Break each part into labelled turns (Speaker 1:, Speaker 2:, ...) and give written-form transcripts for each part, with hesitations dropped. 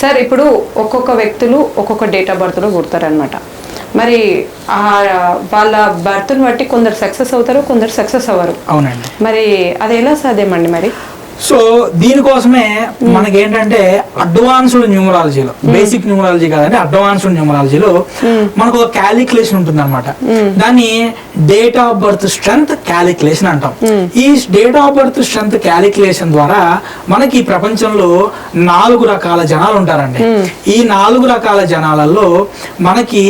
Speaker 1: Sir ఇప్పుడు ఒక్కొక్క వ్యక్తులు ఒక్కొక్క డేట్ ఆఫ్ బర్త్లో పుడతారనమాట. మరి వాళ్ళ బర్త్ని బట్టి కొందరు సక్సెస్ అవుతారు, కొందరు సక్సెస్ అవ్వరు.
Speaker 2: అవునండి.
Speaker 1: మరి అది ఎలా సాధ్యమండి మరి?
Speaker 2: సో దీనికోసమే మనకేంటంటే అడ్వాన్స్డ్ న్యూమరాలజీలో, బేసిక్ న్యూమరాలజీ కాదండి, అడ్వాన్స్డ్ న్యూమరాలజీలో మనకు ఒక క్యాలిక్యులేషన్ ఉంటుంది అనమాట. దాన్ని date of birth strength calculation అంటాం. ఈ date of birth strength calculation ద్వారా మనకి ప్రపంచంలో 4 రకాల జనాలు ఉంటారండి. ఈ 4 రకాల జనాలలో మనకి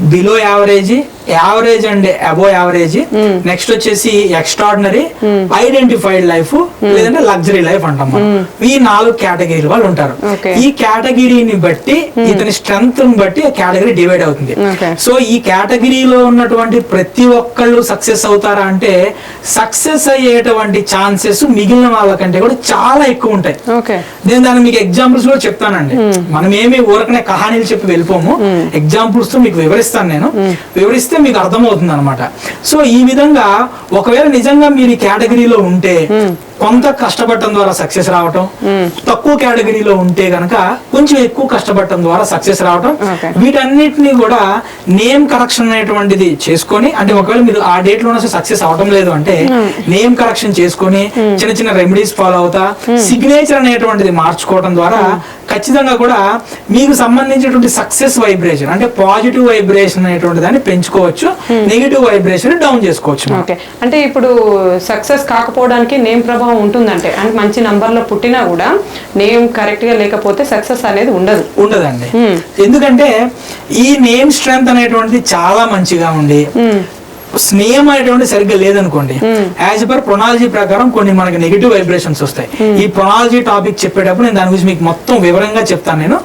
Speaker 2: below average, average and above average, next వచ్చేసి ఎక్స్ట్రాడినరీ, ఐడెంటిఫైడ్ లైఫ్, లేదంటే లగ్జరీ లైఫ్ అంటాం. ఈ 4 కేటగిరీ వాళ్ళు ఉంటారు. ఈ కేటగిరీని బట్టి ఇతని స్ట్రెంత్ బట్టి కేటగిరీ డివైడ్ అవుతుంది. సో ఈ కేటగిరీలో ఉన్నటువంటి ప్రతి ఒక్కళ్ళు సక్సెస్ అవుతారా అంటే సక్సెస్ అయ్యేటువంటి ఛాన్సెస్ మిగిలిన వాళ్ళకంటే కూడా చాలా ఎక్కువ ఉంటాయి. నేను దాన్ని మీకు ఎగ్జాంపుల్స్ కూడా చెప్తానండి. మనం ఏమి ఊరకనే కహానీలు చెప్పి వెళ్ళిపోము, ఎగ్జాంపుల్స్ తో మీకు వివరిస్తాను. నేను వివరిస్తే మీకు అర్థమవుతుంది అనమాట. సో ఈ విధంగా ఒకవేళ నిజంగా మీరు ఈ కేటగిరీలో ఉంటే కొంత కష్టపడటం ద్వారా సక్సెస్ రావటం, తక్కువ కేటగిరీలో ఉంటే గనక కొంచెం ఎక్కువ కష్టపడటం ద్వారా సక్సెస్ రావటం, వీటన్నిటిని కూడా నేమ్ కరెక్షన్ అనేటువంటిది చేసుకొని, అంటే ఒకవేళ మీరు ఆ డేట్ లో సక్సెస్ అవటం లేదు అంటే నేమ్ కరెక్షన్ చేసుకొని చిన్న చిన్న రెమెడీస్ ఫాలో అవుతా సిగ్నేచర్ అనేటువంటిది మార్చుకోవడం ద్వారా ఖచ్చితంగా కూడా మీకు సంబంధించినటువంటి సక్సెస్ వైబ్రేషన్ అంటే పాజిటివ్ వైబ్రేషన్ అనేటువంటి దాన్ని పెంచుకోవచ్చు, నెగిటివ్ వైబ్రేషన్ డౌన్ చేసుకోవచ్చు.
Speaker 1: అంటే ఇప్పుడు సక్సెస్ కాకపోవడానికి నేమ్ ప్రభావం ఉంటుందంటే, అంటే మంచి నంబర్లో పుట్టినా కూడా నేమ్ కరెక్ట్ గా లేకపోతే సక్సెస్ అనేది ఉండదండి.
Speaker 2: ఎందుకంటే ఈ నేమ్ స్ట్రెంత్ అనేటువంటిది చాలా మంచిగా ఉండి స్నేహం అనేటువంటి సరిగ్గా లేదనుకోండి, యాజ్ పర్ ప్రొనాలజీ ప్రకారం కొన్ని మనకి నెగిటివ్ వైబ్రేషన్స్ వస్తాయి. ఈ ప్రొనాలజీ టాపిక్ చెప్పేటప్పుడు నేను దాని గురించి మీకు మొత్తం వివరంగా చెప్తాను. నేను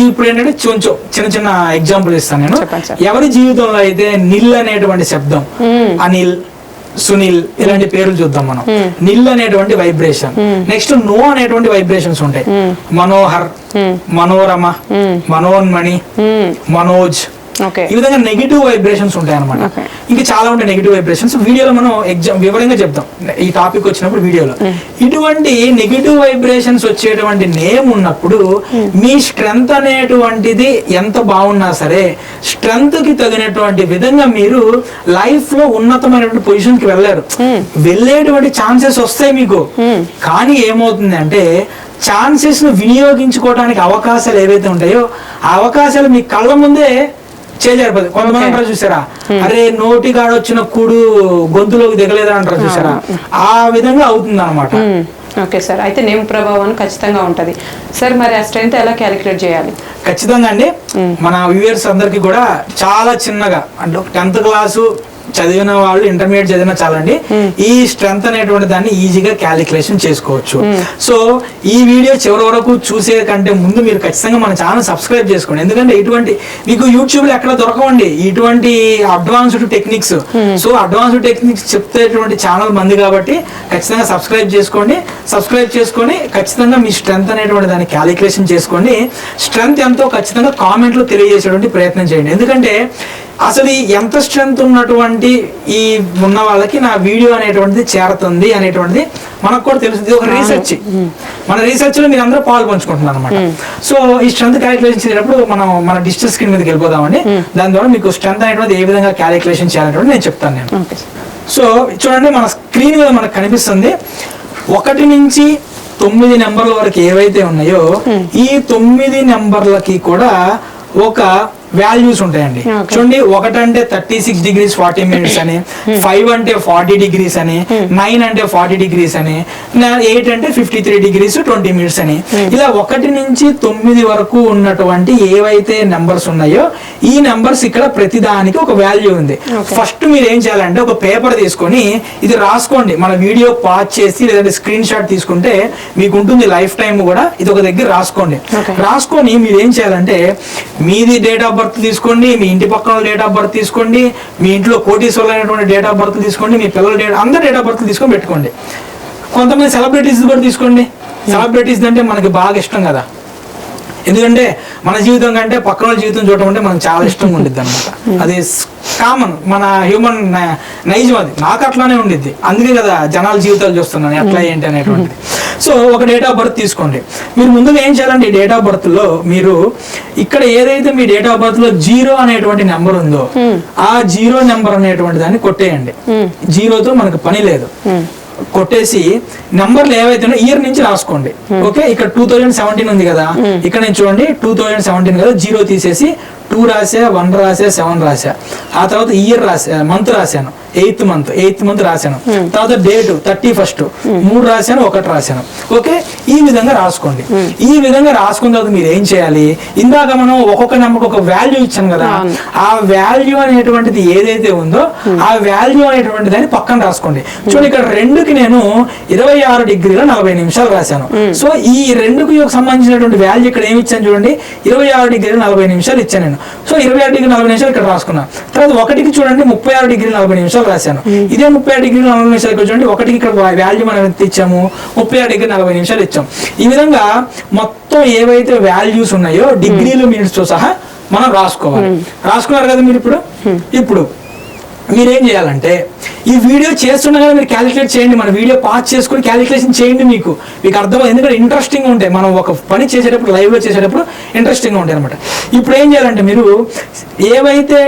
Speaker 2: ఇప్పుడు ఏంటంటే చిన్న చిన్న ఎగ్జాంపుల్ ఇస్తాను. నేను ఎవరి జీవితంలో అయితే నిల్ అనేటువంటి శబ్దం, అనిల్, సునీల్ ఇలాంటి పేర్లు చూద్దాం మనం. నిల్ అనేటువంటి వైబ్రేషన్, నెక్స్ట్ నో అనేటువంటి వైబ్రేషన్స్ ఉంటాయి. మనోహర్, మనోరమ, మనోన్మణి, మనోజ్, ఈ విధంగా నెగిటివ్ వైబ్రేషన్స్ ఉంటాయి అనమాట. ఇంకా చాలా ఉంటాయి నెగిటివ్ వైబ్రేషన్స్. వీడియోలో మనం వివరంగా చెప్తాం ఈ టాపిక్ వచ్చినప్పుడు వీడియోలో. ఇటువంటి నెగిటివ్ వైబ్రేషన్స్ వచ్చేటువంటి నేమ్ ఉన్నప్పుడు మీ స్ట్రెంగ్త్ అనేటువంటిది ఎంత బాగున్నా సరే స్ట్రెంగ్త్ కి తగినటువంటి విధంగా మీరు లైఫ్ లో ఉన్నతమైనటువంటి పొజిషన్ కి వెళ్ళేటువంటి ఛాన్సెస్ వస్తాయి మీకు. కానీ ఏమవుతుంది అంటే ఛాన్సెస్ ను వినియోగించుకోవడానికి అవకాశాలు ఏవైతే ఉంటాయో ఆ అవకాశాలు మీ కళ్ళ ముందే చేజారిపోతుంది. కొంతమంది అంటారు చూసారా, అరే నోటిగాడ వచ్చిన కూడు గొంతులోకి దిగలేదా అంటారు చూసారా, ఆ విధంగా అవుతుంది అనమాట.
Speaker 1: ఓకే సార్, అయితే నేమ్ ప్రభావం ఖచ్చితంగా ఉంటది సార్. మరి ఆ స్ట్రెంత్ ఎలా క్యాలిక్యులేట్ చేయాలి?
Speaker 2: ఖచ్చితంగా అండి, మన వ్యూవర్స్ అందరికి కూడా చాలా చిన్నగా అంటే 10th క్లాసు చదివిన వాళ్ళు, ఇంటర్మీడియట్ చదివిన చాలండి, ఈ స్ట్రెంత్ అనేటువంటి దాన్ని ఈజీగా క్యాలిక్యులేషన్ చేసుకోవచ్చు. సో ఈ వీడియో చివరి వరకు చూసే కంటే ముందు మీరు ఖచ్చితంగా మన ఛానల్ సబ్స్క్రైబ్ చేసుకోండి. ఎందుకంటే ఇటువంటి మీకు యూట్యూబ్ లో ఎక్కడ దొరకవండి ఇటువంటి advanced techniques. So advanced techniques చెప్తేటువంటి ఛానల్ మంది కాబట్టి ఖచ్చితంగా సబ్స్క్రైబ్ చేసుకోండి. సబ్స్క్రైబ్ చేసుకొని ఖచ్చితంగా మీ స్ట్రెంత్ అనేటువంటి దాన్ని క్యాలిక్యులేషన్ చేసుకోండి. స్ట్రెంత్ ఎంతో ఖచ్చితంగా కామెంట్ లో తెలియజేసేటువంటి ప్రయత్నం చేయండి. ఎందుకంటే అసలు ఎంత స్ట్రెంత్ ఉన్నటువంటి ఈ ఉన్న వాళ్ళకి నా వీడియో అనేటువంటిది చేరుతుంది అనేటువంటిది మనకు కూడా తెలుస్తుంది. ఒక రీసెర్చ్, మన రీసెర్చ్ లో మీరు అందరూ పాలు పంచుకుంటున్నారు అనమాట. సో ఈ స్ట్రెంత్ క్యాలిక్యులేషన్ చేసేటప్పుడు మన డిజిటల్ స్క్రీన్ మీదకి వెళ్ళిపోదామండి. దాని ద్వారా మీకు స్ట్రెంత్ అనేటువంటి ఏ విధంగా క్యాలిక్యులేషన్ చేయాలనేటువంటి నేను చెప్తాను నేను. సో చూడండి, మన స్క్రీన్ మీద మనకు కనిపిస్తుంది 1 నుంచి 9 నెంబర్ల వరకు ఏవైతే ఉన్నాయో ఈ 9 నెంబర్లకి కూడా ఒక వాల్యూస్ ఉంటాయండి. చూడండి, 1 అంటే 36 degrees 40 minutes అని, 5 అంటే 40 degrees అని, 9 అంటే 40 degrees అని, 8 అంటే 53 degrees 20 minutes అని, ఇలా 1 నుంచి 9 వరకు ఉన్నటువంటి ఏవైతే నెంబర్స్ ఉన్నాయో ఈ నెంబర్స్ ఇక్కడ ప్రతిదానికి ఒక వాల్యూ ఉంది. ఫస్ట్ మీరు ఏం చేయాలంటే ఒక పేపర్ తీసుకొని ఇది రాసుకోండి. మన వీడియో పాజ్ చేసి లేదంటే స్క్రీన్ షాట్ తీసుకుంటే మీకు ఉంటుంది లైఫ్ టైం కూడా. ఇది ఒక దగ్గర రాసుకోండి. రాసుకొని మీరు ఏం చేయాలంటే మీది డేట్ ఆఫ్ బర్త్ తీసుకోండి, మీ ఇంటి పక్కన డేట్ ఆఫ్ బర్త్ తీసుకోండి, మీ ఇంట్లో కోటీశ్వర్లు అయినటువంటి డేట్ ఆఫ్ బర్త్ తీసుకోండి, మీ పిల్లల అందరి డేట్ ఆఫ్ బర్త్ తీసుకొని పెట్టుకోండి. కొంతమంది సెలబ్రిటీస్ కూడా తీసుకోండి. సెలబ్రిటీస్ అంటే మనకి బాగా ఇష్టం కదా, ఎందుకంటే మన జీవితం కంటే పక్కన జీవితం చూడటం అంటే మనకు చాలా ఇష్టంగా ఉండిద్ది అనమాట. అది కామన్, మన హ్యూమన్ నైజం. అది నాకు అట్లానే ఉండిద్ది, అందుకే కదా జనాల జీవితాలు చూస్తున్నాను ఎట్లా ఏంటి అనేటువంటిది. సో ఒక డేట్ ఆఫ్ బర్త్ తీసుకోండి. మీరు ముందుగా ఏం చేయాలంటే ఈ డేట్ ఆఫ్ బర్త్ లో మీరు ఇక్కడ ఏదైతే మీ డేట్ ఆఫ్ బర్త్ లో 0 అనేటువంటి నెంబర్ ఉందో ఆ 0 నెంబర్ అనేటువంటి దాన్ని కొట్టేయండి. 0తో మనకు పని లేదు. కొట్టేసి నంబర్లు ఏవైతే ఇయర్ నుంచి రాసుకోండి. ఓకే, ఇక్కడ 2017 ఉంది కదా, ఇక్కడ నేను చూడండి 2017 కదా, 0 తీసేసి 2 రాసా, 1 రాసా, 7 రాసా, ఆ తర్వాత ఇయర్ రాసా, మంత్ రాశాను, 8th మంత్ రాశాను, తర్వాత డేట్ 31st, 3 రాశాను, 1 రాశాను. ఓకే, ఈ విధంగా రాసుకోండి. ఈ విధంగా రాసుకున్న తర్వాత మీరు ఏం చేయాలి, ఇందాక మనం ఒక్కొక్క నెంబర్కి ఒక వాల్యూ ఇచ్చాం కదా, ఆ వాల్యూ అనేటువంటిది ఏదైతే ఉందో ఆ వాల్యూ అనేటువంటి దాన్ని పక్కన రాసుకోండి. చూడండి ఇక్కడ 2కి నేను 26 డిగ్రీల 40 నిమిషాలు రాశాను. సో ఈ 2కి సంబంధించినటువంటి వాల్యూ ఇక్కడ ఏమి ఇచ్చాను చూడండి, 26 డిగ్రీల 40 నిమిషాలు ఇచ్చాను నేను. సో 26 డిగ్రీ 40 నిమిషాలు ఇక్కడ రాసుకున్నాను. తర్వాత 1కి చూడండి 36 డిగ్రీల 40 నిమిషాలు రాశాను. ఇదే 36 డిగ్రీల 40 నిమిషాలు ఇక్కడ చూడండి, 1కి ఇక్కడ వాల్యూ మనం ఎంత ఇచ్చాము, 36 డిగ్రీ 40 నిమిషాలు ఇచ్చాం. ఈ విధంగా మొత్తం ఏవైతే వాల్యూస్ ఉన్నాయో డిగ్రీలు మినిట్స్ తో సహా మనం రాసుకోవాలి. రాసుకున్నారు కదా మీరు. ఇప్పుడు మీరేం చేయాలంటే ఈ వీడియో చేస్తుండగా మీరు క్యాలిక్యులేట్ చేయండి. మన వీడియో పాస్ చేసుకుని క్యాలిక్యులేషన్ చేయండి. మీకు అర్థమైంది, ఎందుకంటే ఇంట్రెస్టింగ్ ఉంటాయి. మనం ఒక పని చేసేటప్పుడు లైవ్లో చేసేటప్పుడు ఇంట్రెస్టింగ్గా ఉంటాయి అనమాట. ఇప్పుడు ఏం చేయాలంటే మీరు ఏవైతే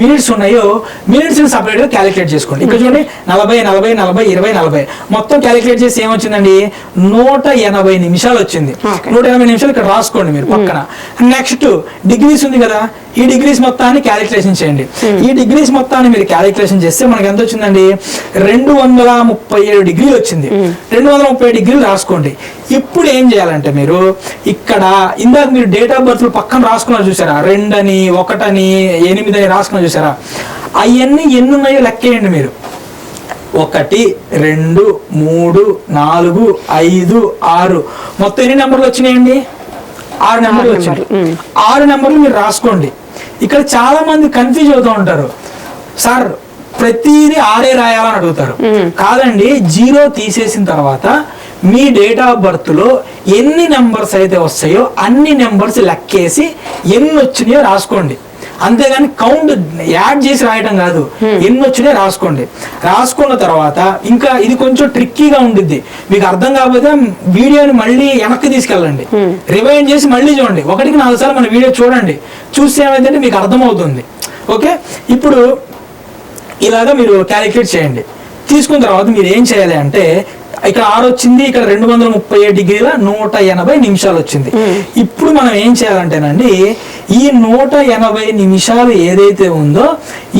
Speaker 2: మినిట్స్ ఉన్నాయో మినిట్స్ని సపరేట్గా క్యాలిక్యులేట్ చేసుకోండి. ఇక్కడ చూడండి 40 40 40 20 40 మొత్తం క్యాలిక్యులేట్ చేసి ఏమొచ్చిందండి, 180 నిమిషాలు వచ్చింది. 180 నిమిషాలు ఇక్కడ రాసుకోండి మీరు పక్కన. నెక్స్ట్ డిగ్రీస్ ఉంది కదా, ఈ డిగ్రీస్ మొత్తాన్ని క్యాలిక్యులేషన్ చేయండి. ఈ డిగ్రీస్ మొత్తాన్ని మీరు క్యాలిక్యులేషన్ చేస్తే మనకి ఎంత వచ్చిందండి, 237 డిగ్రీలు వచ్చింది. 237 డిగ్రీలు రాసుకోండి. ఇప్పుడు ఏం చేయాలంటే మీరు ఇక్కడ ఇందాక మీరు డేట్ ఆఫ్ బర్త్ పక్కన రాసుకున్నారు చూసారా, 2 అని 1 అని 8 అని రాసుకున్నారు చూసారా, అవన్నీ ఎన్ని ఉన్నాయో లెక్కేయండి మీరు. 1 2 3 4 5 6 మొత్తం ఎన్ని నెంబర్లు వచ్చినాయండి, 6 నెంబర్లు వచ్చినాయి. 6 నెంబర్లు మీరు రాసుకోండి. ఇక్కడ చాలా మంది కన్ఫ్యూజ్ అవుతూ ఉంటారు, సార్ ప్రతిదీ 6 రాయాలని అడుగుతారు. కాదండి, 0 తీసేసిన తర్వాత మీ డేట్ ఆఫ్ బర్త్ లో ఎన్ని నెంబర్స్ అయితే వస్తాయో అన్ని నెంబర్స్ లెక్కేసి ఎన్ని వచ్చినాయో రాసుకోండి. అంతేగాని కౌంట్ యాడ్ చేసి రాయటం కాదు, ఎన్ని వచ్చినాయో రాసుకోండి. రాసుకున్న తర్వాత ఇంకా ఇది కొంచెం ట్రిక్కీగా ఉండిద్ది, మీకు అర్థం కాకపోతే వీడియోని మళ్ళీ వెనక్కి తీసుకెళ్ళండి, రివైండ్ చేసి మళ్ళీ చూడండి. 1కి 4 సార్లు మన వీడియో చూడండి, చూస్తే ఏమైందంటే మీకు అర్థమవుతుంది. ఓకే, ఇప్పుడు ఇలాగా మీరు క్యాలిక్యులేట్ చేయండి. తీసుకున్న తర్వాత మీరు ఏం చేయాలి అంటే ఇక్కడ 6 వచ్చింది, ఇక్కడ 237 డిగ్రీల 180 నిమిషాలు వచ్చింది. ఇప్పుడు మనం ఏం చేయాలంటేనండి ఈ 180 నిమిషాలు ఏదైతే ఉందో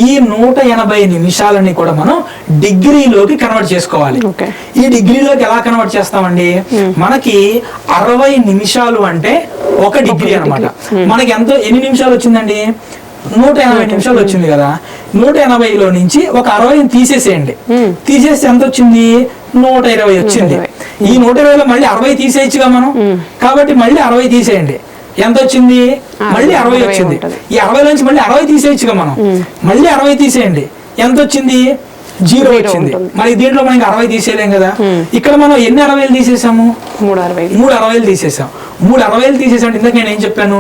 Speaker 2: ఈ 180 నిమిషాలని కూడా మనం డిగ్రీలోకి కన్వర్ట్ చేసుకోవాలి. ఈ డిగ్రీలోకి ఎలా కన్వర్ట్ చేస్తామండి, మనకి 60 నిమిషాలు అంటే 1 డిగ్రీ అన్నమాట. మనకి ఎన్ని నిమిషాలు వచ్చిందండి, 180 నిమిషాలు వచ్చింది కదా. 180లో నుంచి ఒక 60 తీసేసేయండి. తీసేస్తే ఎంత వచ్చింది, 120 వచ్చింది. ఈ 120లో మళ్ళీ 60 తీసేయచ్చుగా మనం, కాబట్టి మళ్ళీ 60 తీసేయండి. ఎంత వచ్చింది, మళ్ళీ 60 వచ్చింది. ఈ 60 నుంచి మళ్ళీ 60 తీసేయచ్చుగా మనం, మళ్ళీ 60 తీసేయండి. ఎంత వచ్చింది, 0 వచ్చింది. మరి దీంట్లో మనం 60 తీసేయలేం కదా. ఇక్కడ మనం ఎన్ని 60 తీసేసాము, 3 60 తీసేసాం. 3 60 తీసేసాం. ఇందాక నేను ఏం చెప్పాను,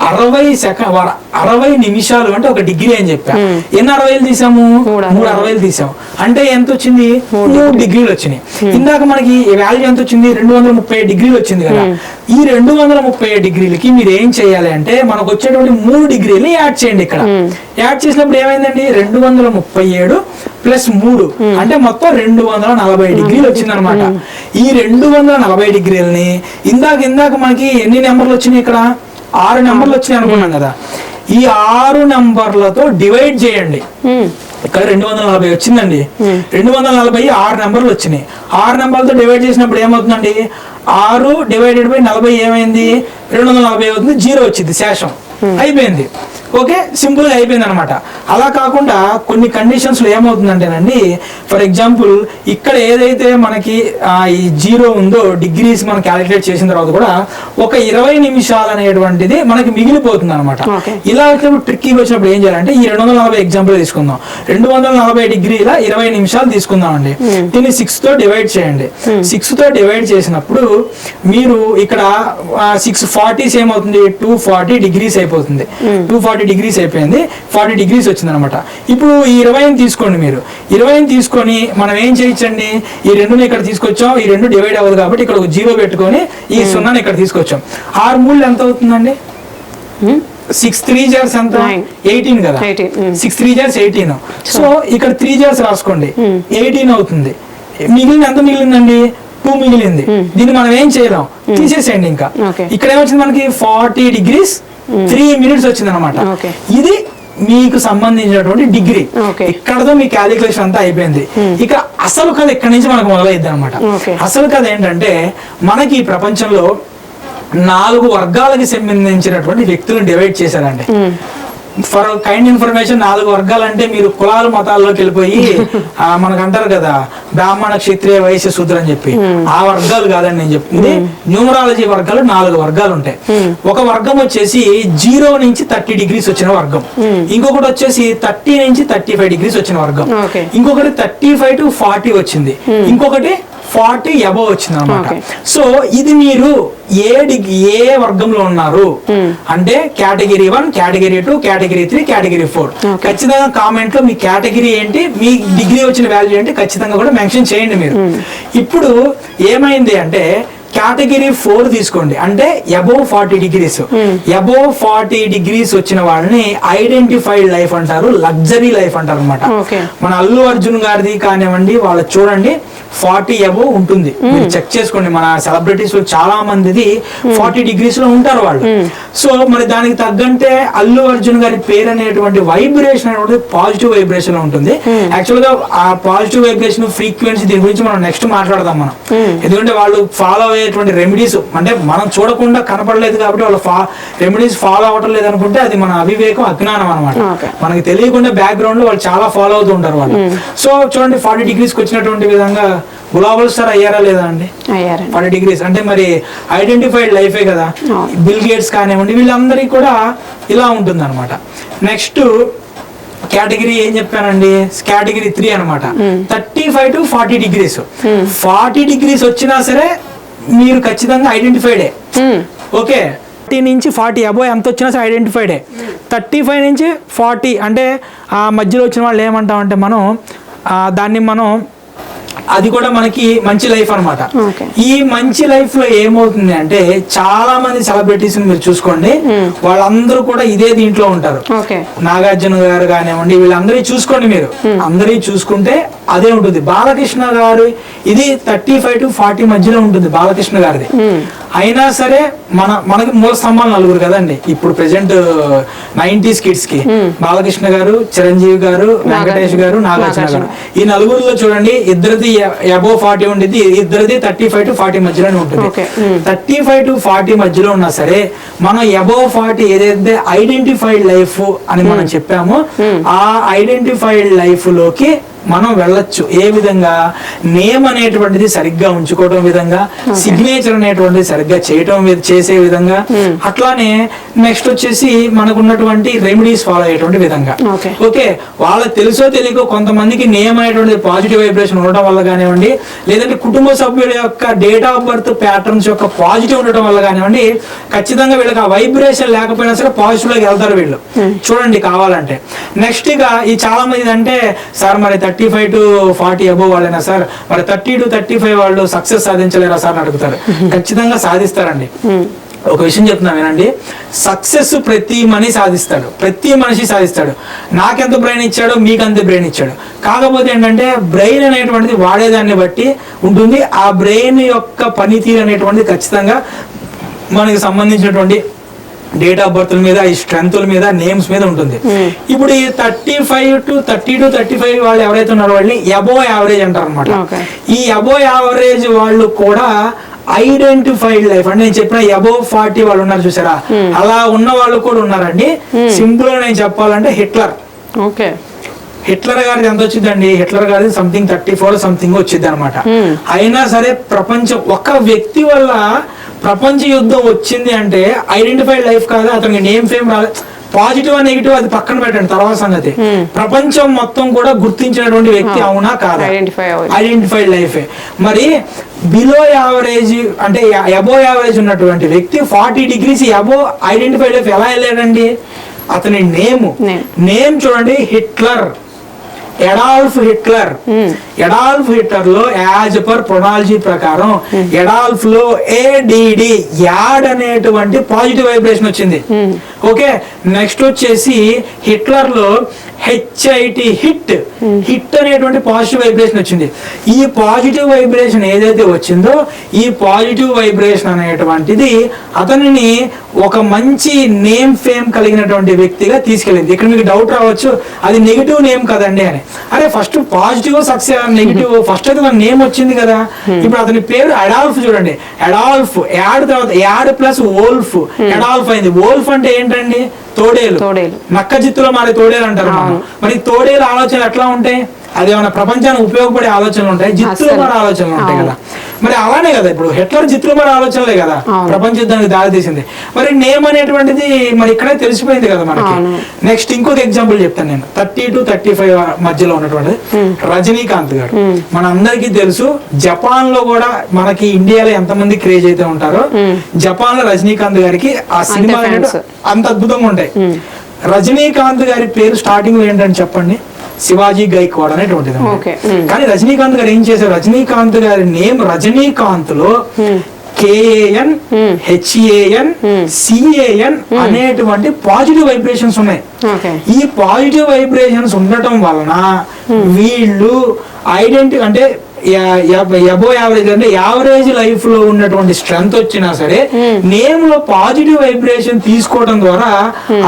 Speaker 2: 60 నిమిషాలు అంటే 1 డిగ్రీ అని చెప్పాను. ఎన్ని 60 తీసాము, 3 60 తీసాం. అంటే ఎంత వచ్చింది, 3 డిగ్రీలు వచ్చినాయి. ఇందాక మనకి వాల్యూ ఎంత వచ్చింది, 230 డిగ్రీలు వచ్చింది కదా. ఈ 230 డిగ్రీలకి మీరు ఏం చేయాలి అంటే మనకు వచ్చేటువంటి 3 డిగ్రీలు యాడ్ చేయండి. ఇక్కడ యాడ్ చేసినప్పుడు ఏమైందండి, 237 ప్లస్ 3 అంటే మొత్తం 240 డిగ్రీలు వచ్చింది అనమాట. ఈ 240 డిగ్రీలని ఇందాక మనకి ఎన్ని నెంబర్లు వచ్చినాయి, ఇక్కడ 6 నెంబర్లు వచ్చినాయి అనుకున్నాం కదా. ఈ 6 నెంబర్లతో డివైడ్ చేయండి. ఇక్కడ 240 వచ్చిందండి. 240 6 నెంబర్లు వచ్చినాయి. 6 నెంబర్లతో డివైడ్ చేసినప్పుడు ఏమవుతుందండి, 6 డివైడెడ్ బై 40 ఏమైంది, 240 అవుతుంది. 0 వచ్చింది, శేషం అయిపోయింది. ఓకే, సింపుల్ గా అయిపోయింది అనమాట. అలా కాకుండా కొన్ని కండిషన్స్ లో ఏమవుతుందంటేనండి, ఫర్ ఎగ్జాంపుల్ ఇక్కడ ఏదైతే మనకి ఈ 0 ఉందో డిగ్రీస్ మనం క్యాలిక్యులేట్ చేసిన తర్వాత కూడా ఒక 20 నిమిషాలు అనేటువంటిది మనకి మిగిలిపోతుంది అనమాట. ఇలా వచ్చినప్పుడు ట్రిక్కీగా వచ్చినప్పుడు ఏం చేయాలంటే ఈ 240 ఎగ్జాంపుల్ తీసుకుందాం. 240 డిగ్రీల 20 నిమిషాలు తీసుకుందాం అండి. దీన్ని 6 తో డివైడ్ చేయండి. 6 తో డివైడ్ చేసినప్పుడు మీరు ఇక్కడ 640 ఏమవుతుంది, 240 డిగ్రీస్ అయిపోతుంది. 240 degrees అయిపోయింది, 40 degrees వచ్చింది అనమాట. ఇప్పుడు ఈ 20 తీసుకోండి, మీరు 20 తీసుకొని మనం ఏం చేయొచ్చండి, ఈ 2ని ఇక్కడ తీసుకొచ్చాం, ఈ 2 డివైడ్ అవ్వదు కాబట్టి ఇక్కడ ఒక 0 పెట్టుకొని ఈ 0ని ఇక్కడ తీసుకొచ్చాం. 6 3 ఎంత అవుతుందండి? 6 3 jars ఎంత? 18 కదా. 6 3 jars 18. సో ఇక్కడ 3 jars రాసుకోండి, 18 అవుతుంది. మిగిలిన ఎంత మిగిలిందండి? 2 మిగిలింది. దీన్ని మనం ఏం చేయలేం, తీసేసేయండి. ఇంకా ఇక్కడ ఏమొచ్చింది మనకి? 40 degrees 3 minutes వచ్చింది అనమాట. ఇది మీకు సంబంధించినటువంటి డిగ్రీ. ఇక్కడతో మీ క్యాలిక్యులేషన్ అంతా అయిపోయింది. ఇక అసలు కథ ఇక్కడ నుంచి మనకు మొదలైద్ది అనమాట. అసలు కథ ఏంటంటే, మనకి ఈ ప్రపంచంలో 4 వర్గాలకి సంబంధించినటువంటి వ్యక్తులను డివైడ్ చేశారండి. ఫర్ కైండ్ ఇన్ఫర్మేషన్, 4 వర్గాలు అంటే మీరు కులాలు మతాల్లోకి వెళ్ళిపోయి మనకు అంటారు కదా బ్రాహ్మణ క్షత్రియ వైశ్య శూద్ర అని చెప్పి, ఆ వర్గాలు కాదండి నేను చెప్తుంది. న్యూమరాలజీ వర్గాలు 4 వర్గాలు ఉంటాయి. ఒక వర్గం వచ్చేసి 0 నుంచి 30 degrees వచ్చిన వర్గం, ఇంకొకటి వచ్చేసి 30 నుంచి 35 degrees వచ్చిన వర్గం, ఇంకొకటి 35 to 40 వచ్చింది, ఇంకొకటి 40 above వచ్చింది అనమాట. సో ఇది మీరు ఏ వర్గంలో ఉన్నారు అంటే కేటగిరీ 1, కేటగిరీ 2, కేటగిరీ 3, కేటగిరీ 4. ఖచ్చితంగా కామెంట్ లో మీ కేటగిరీ ఏంటి, మీ డిగ్రీ వచ్చిన వాల్యూ ఏంటి ఖచ్చితంగా కూడా మెన్షన్ చేయండి మీరు. ఇప్పుడు ఏమైంది అంటే కేటగిరీ 4 తీసుకోండి, అంటే అబోవ్ 40 degrees. అబోవ్ 40 degrees వచ్చిన వాళ్ళని ఐడెంటిఫైడ్ లైఫ్ అంటారు, లగ్జరీ లైఫ్ అంటారు అనమాట. మన అల్లు అర్జున్ గారిది కానివ్వండి, వాళ్ళు చూడండి 40 above ఉంటుంది, మీరు చెక్ చేసుకోండి. మన సెలబ్రిటీస్ చాలా మందిది 40 degrees లో ఉంటారు వాళ్ళు. సో మరి దానికి తగ్గంటే అల్లు అర్జున్ గారి పేరు అనేటువంటి వైబ్రేషన్ అనేటువంటి పాజిటివ్ వైబ్రేషన్ ఉంటుంది. యాక్చువల్ గా ఆ పాజిటివ్ వైబ్రేషన్ ఫ్రీక్వెన్సీ దీని గురించి మనం నెక్స్ట్ మాట్లాడదాం మనం. ఎందుకంటే వాళ్ళు ఫాలో అయ్యేటువంటి రెమెడీస్, అంటే మనం చూడకుండా కనపడలేదు కాబట్టి వాళ్ళు రెమెడీస్ ఫాలో అవ్వటం లేదు అనుకుంటే అది మన అవివేకం, అజ్ఞానం అనమాట. మనకి తెలియకుండా బ్యాక్గ్రౌండ్ లో వాళ్ళు చాలా ఫాలో అవుతూ ఉంటారు వాళ్ళు. సో చూడండి 40 degrees వచ్చినటువంటి విధంగా గులాబల్ స్టార్ అయ్యారా లేదా అండి? 40 degrees అంటే మరి ఐడెంటిఫైడ్ లైఫే కదా. బిల్ గేట్స్ కానివ్వండి, వీళ్ళందరికీ కూడా ఇలా ఉంటుంది అనమాట. నెక్స్ట్ కేటగిరీ ఏం చెప్పానండి, కేటగిరీ 3 అనమాట. 35 to 40 degrees. 40 degrees వచ్చినా సరే మీరు ఖచ్చితంగా ఐడెంటిఫైడే. ఓకే, 30 నుంచి 40 అబోవ్ ఎంత వచ్చినా సరే ఐడెంటిఫైడే. 35 నుంచి 40 అంటే ఆ మధ్యలో వచ్చిన వాళ్ళు ఏమంటామంటే మనం దాన్ని మనం అది కూడా మనకి మంచి లైఫ్ అనమాట. ఈ మంచి లైఫ్ లో ఏమవుతుంది అంటే చాలా మంది సెలబ్రిటీస్ మీరు చూసుకోండి, వాళ్ళందరూ కూడా ఇదే దీంట్లో ఉంటారు. నాగార్జున గారు కానివ్వండి, వీళ్ళందరూ చూసుకోండి, మీరు అందరూ చూసుకుంటే అదే ఉంటుంది. బాలకృష్ణ గారు ఇది 35 to 40 మధ్యలో ఉంటుంది బాలకృష్ణ గారిది. అయినా సరే మనకి మూల స్తంభాలు 4 కదండి ఇప్పుడు ప్రెసెంట్ 90s కిడ్స్ కి. బాలకృష్ణ గారు, చిరంజీవి గారు, వెంకటేష్ గారు, నాగార్జున గారు. ఈ 4 చూడండి, ఇద్దరిది అబోవ్ 40 ఉంటుంది, ఇద్దరిది 35 to 40 మధ్యలోనే ఉంటుంది. 35 to 40 మధ్యలో ఉన్నా సరే మనం అబోవ్ 40 ఏదైతే ఐడెంటిఫైడ్ లైఫ్ అని మనం చెప్పామో ఆ ఐడెంటిఫైడ్ లైఫ్ లోకి మనం వెళ్ళొచ్చు. ఏ విధంగా? నేమ్ అనేటువంటిది సరిగ్గా ఉంచుకోవడం విధంగా, సిగ్నేచర్ అనేటువంటిది సరిగ్గా చేసే విధంగా, అట్లానే నెక్స్ట్ వచ్చేసి మనకు ఉన్నటువంటి రెమెడీస్ ఫాలో అయ్యేటువంటి విధంగా. ఓకే, వాళ్ళకి తెలుసో తెలియకో కొంతమందికి నేమ్ అనేటువంటి పాజిటివ్ వైబ్రేషన్ ఉండడం వల్ల కానివ్వండి, లేదంటే కుటుంబ సభ్యుల యొక్క డేట్ ఆఫ్ బర్త్ ప్యాటర్న్స్ యొక్క పాజిటివ్ ఉండటం వల్ల కానివ్వండి, ఖచ్చితంగా వీళ్ళకి ఆ వైబ్రేషన్ లేకపోయినా సరే పాజిటివ్ లోకి వెళ్తారు వీళ్ళు. చూడండి కావాలంటే. నెక్స్ట్ ఇక ఈ చాలా మంది అంటే సార్ మరి 35 to 40 అబోవ్ వాళ్ళైనా సార్ మరి 30 to 35 వాళ్ళు సక్సెస్ సాధించలేరా సార్ అని అడుగుతారు. ఖచ్చితంగా సాధిస్తారండి. ఒక విషయం చెప్తున్నా వినండి, సక్సెస్ ప్రతి మనిషి సాధిస్తాడు. నాకెంత బ్రెయిన్ ఇచ్చాడో మీకు అంతే బ్రెయిన్ ఇచ్చాడు. కాకపోతే ఏంటంటే బ్రెయిన్ అనేటువంటిది వాడేదాన్ని బట్టి ఉంటుంది. ఆ బ్రెయిన్ యొక్క పనితీరు అనేటువంటిది ఖచ్చితంగా మనకి సంబంధించినటువంటి డేట్ ఆఫ్ బర్త్ మీద, ఈ స్ట్రెంత్ మీద, నేమ్స్ మీద ఉంటుంది. ఇప్పుడు ఈ 30 to 35 వాళ్ళు ఎవరైతే ఉన్నారో వాళ్ళని అబోవ్ యావరేజ్ అంటారు అనమాట. ఈ అబోవ్ యావరేజ్ వాళ్ళు కూడా ఐడెంటిఫైడ్ లైఫ్ అంటే నేను చెప్పిన అబోవ్ 40 వాళ్ళు ఉన్నారు చూసారా, అలా ఉన్న వాళ్ళు కూడా ఉన్నారండి. సింపుల్ గా నేను చెప్పాలంటే హిట్లర్ గారిది ఎంత వచ్చిందండి, హిట్లర్ గారిది సంథింగ్ 34 సంథింగ్ వచ్చింది అనమాట. అయినా సరే ప్రపంచం ఒక వ్యక్తి వల్ల ప్రపంచ యుద్ధం వచ్చింది అంటే ఐడెంటిఫైడ్ లైఫ్ కాదు, అతనికి నేమ్ ఫేమ్ రాదు. పాజిటివ్ నెగిటివ్ అది పక్కన పెట్టండి, తర్వాత సంగతి. ప్రపంచం మొత్తం కూడా గుర్తించినటువంటి వ్యక్తి అవునా కాదా, ఐడెంటిఫైడ్ లైఫ్. మరి బిలో యావరేజ్ అంటే అబోవ్ యావరేజ్ ఉన్నటువంటి వ్యక్తి 40 degrees అబోవ్ ఐడెంటిఫైడ్ లైఫ్ ఎలా వెళ్ళాడండి? అతని నేమ్
Speaker 1: Name.
Speaker 2: నేమ్ చూడండి, Hitler, Adolf Hitler. Adolf Hitler లో యాజ్ పర్ ప్రొనాలజీ ప్రకారం ఎడాల్ఫ్ లో ఏడిడి యాడ్ అనేటువంటి పాజిటివ్ వైబ్రేషన్ వచ్చింది. ఓకే, నెక్స్ట్ వచ్చేసి హిట్లర్ లో హెచ్ఐటి హిట్ హిట్ అనేటువంటి పాజిటివ్ వైబ్రేషన్ వచ్చింది. ఈ పాజిటివ్ వైబ్రేషన్ ఏదైతే వచ్చిందో ఈ పాజిటివ్ వైబ్రేషన్ అనేటువంటిది అతనిని ఒక మంచి నేమ్ ఫేమ్ కలిగినటువంటి వ్యక్తిగా తీసుకెళ్ళింది. ఇక్కడ మీకు డౌట్ రావచ్చు, అది నెగిటివ్ నేమ్ కదండి అని. అరే first positive success, negative first అయితే మన నేమ్ వచ్చింది కదా. ఇప్పుడు అతని పేరు అడాల్ఫ్ చూడండి, అడాల్ఫ్ యాడ్ తర్వాత యాడ్ ప్లస్ వోల్ఫ్ అడాల్ఫ్ అయింది. వోల్ఫ్ అంటే ఏంటండి? తోడేలు. నక్క జిత్తులో మారే తోడేలు అంటారు. మరి తోడేలు ఆలోచనలు ఎట్లా ఉంటాయి? అదేమన్నా ప్రపంచానికి ఉపయోగపడే ఆలోచనలు ఉంటాయి, జిత్తులు మారే ఆలోచనలు ఉంటాయి కదా. మరి అలానే కదా ఇప్పుడు హిట్లర్ జిత్తులు మారే ఆలోచనలే కదా ప్రపంచ యుద్ధానికి దారి తీసింది. మరి నేమ్ అనేటువంటిది మరి ఇక్కడే తెలిసిపోయింది కదా మనకి. నెక్స్ట్ ఇంకొక ఎగ్జాంపుల్ చెప్తాను నేను. 30 to 35 మధ్యలో ఉన్నటువంటిది రజనీకాంత్ గారు. మన అందరికీ తెలుసు, జపాన్ లో కూడా మనకి ఇండియాలో ఎంతమంది క్రేజ్ అయితే ఉంటారో జపాన్ లో రజనీకాంత్ గారికి ఆ సినిమా అంత అద్భుతంగా ఉంటాయి. రజనీకాంత్ గారి పేరు స్టార్టింగ్ లో ఏంటని చెప్పండి? శివాజీ గైక్వాడ్ అనేటువంటిది. కానీ రజనీకాంత్ గారు ఏం చేశారు? రజనీకాంత్ గారి నేమ్ రజనీకాంత్ లో KAN HAN CAN అనేటువంటి పాజిటివ్ వైబ్రేషన్స్ ఉన్నాయి. ఈ పాజిటివ్ వైబ్రేషన్స్ ఉండటం వలన వీళ్ళు ఐడెంటిటీ అంటే అబో యావరేజ్ అంటే యావరేజ్ లైఫ్ లో ఉన్నటువంటి స్ట్రెంగ్త్ వచ్చినా సరే నేమ్ లో పాజిటివ్ వైబ్రేషన్ తీసుకోవడం ద్వారా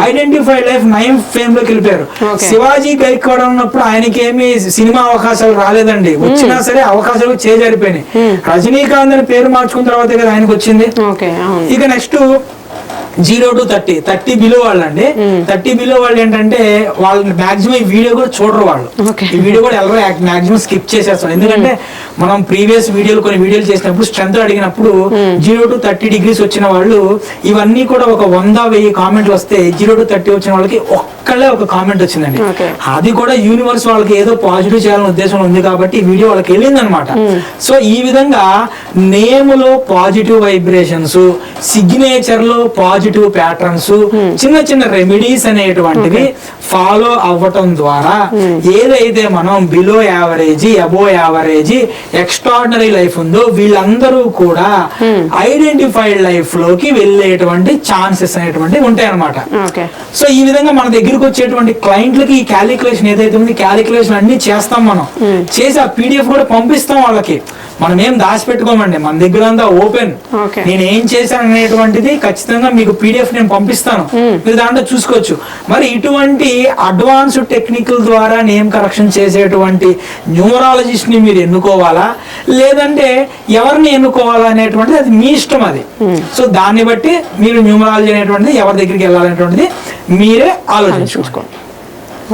Speaker 2: ఐడెంటిఫైడ్ లైఫ్ నైమ్ ఫేమ్ లోకి వెళ్ళిపోయారు. శివాజీ గైక్వాడ్ ఉన్నప్పుడు ఆయనకి ఏమి సినిమా అవకాశాలు రాలేదండి, వచ్చినా సరే అవకాశాలు చేజారిపోయినాయి. రజనీకాంత్ అని పేరు మార్చుకున్న తర్వాత కదా ఆయనకు వచ్చింది. ఇక నెక్స్ట్ 0 to 30 బిలో వాళ్ళు అండి. 30 బిలో వాళ్ళు ఏంటంటే వాళ్ళు మాక్సిమం ఈ వీడియో కూడా చూడరు. వాళ్ళు ఈ వీడియో కూడా ఎవరో మాక్సిమం స్కిప్ చేసేస్తాం. ఎందుకంటే మనం ప్రీవియస్ వీడియోలు కొన్ని వీడియోలు చేసినప్పుడు స్ట్రెంత్ అడిగినప్పుడు 0 to 30 degrees వచ్చిన వాళ్ళు ఇవన్నీ కూడా ఒక 100,000 కామెంట్లు వస్తే 0 to 30 వచ్చిన వాళ్ళకి ఒక్కళ్ళే ఒక కామెంట్ వచ్చిందండి. అది కూడా యూనివర్స్ వాళ్ళకి ఏదో పాజిటివ్ చేయాలనే ఉద్దేశం ఉంది కాబట్టి ఈ వీడియో వాళ్ళకి వెళ్ళింది అనమాట. సో ఈ విధంగా నేమ్ లో పాజిటివ్ వైబ్రేషన్స్, సిగ్నేచర్ లో పాజిటివ్ ప్యాటర్న్స్, చిన్న చిన్న రెమెడీస్ అనేటువంటివి ఫాలో అవ్వటం ద్వారా ఏదైతే మనం బిలో యావరేజ్, అబో యావరేజ్, ఎక్స్ట్రాడినరీ లైఫ్ ఉందో వీళ్ళందరూ కూడా ఐడెంటిఫైడ్ లైఫ్ లోకి వెళ్ళేటువంటి ఛాన్సెస్ అనేటువంటివి ఉంటాయి అన్నమాట. సో ఈ విధంగా మన దగ్గరికి వచ్చేటువంటి క్లయింట్లకి ఈ క్యాలిక్యులేషన్ ఏదైతే ఉంది క్యాలిక్యులేషన్ అన్ని చేస్తాం. మనం చేసి ఆ PDF కూడా పంపిస్తాం వాళ్ళకి. మనం ఏం దాచిపెట్టుకోమండి, మన దగ్గర అంతా ఓపెన్. నేను ఏం చేశాను అనేటువంటిది ఖచ్చితంగా మీకు PDF నేను పంపిస్తాను, మీరు దాంట్లో చూసుకోవచ్చు. మరి ఇటువంటి అడ్వాన్స్డ్ టెక్నికల్ ద్వారా నేమ్ కరెక్షన్ చేసేటువంటి న్యూమరాలజిస్ట్ ని మీరు ఎన్నుకోవాలా లేదంటే ఎవరిని ఎన్నుకోవాలా అనేటువంటిది అది మీ ఇష్టం. అది సో దాన్ని బట్టి మీరు న్యూమరాలజీ అనేటువంటిది ఎవరి దగ్గరికి వెళ్ళాలనేటువంటిది మీరే ఆలోచించుకోండి.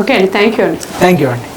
Speaker 1: ఓకే అండి, థ్యాంక్ యూ అండి.
Speaker 2: థ్యాంక్ యూ అండి.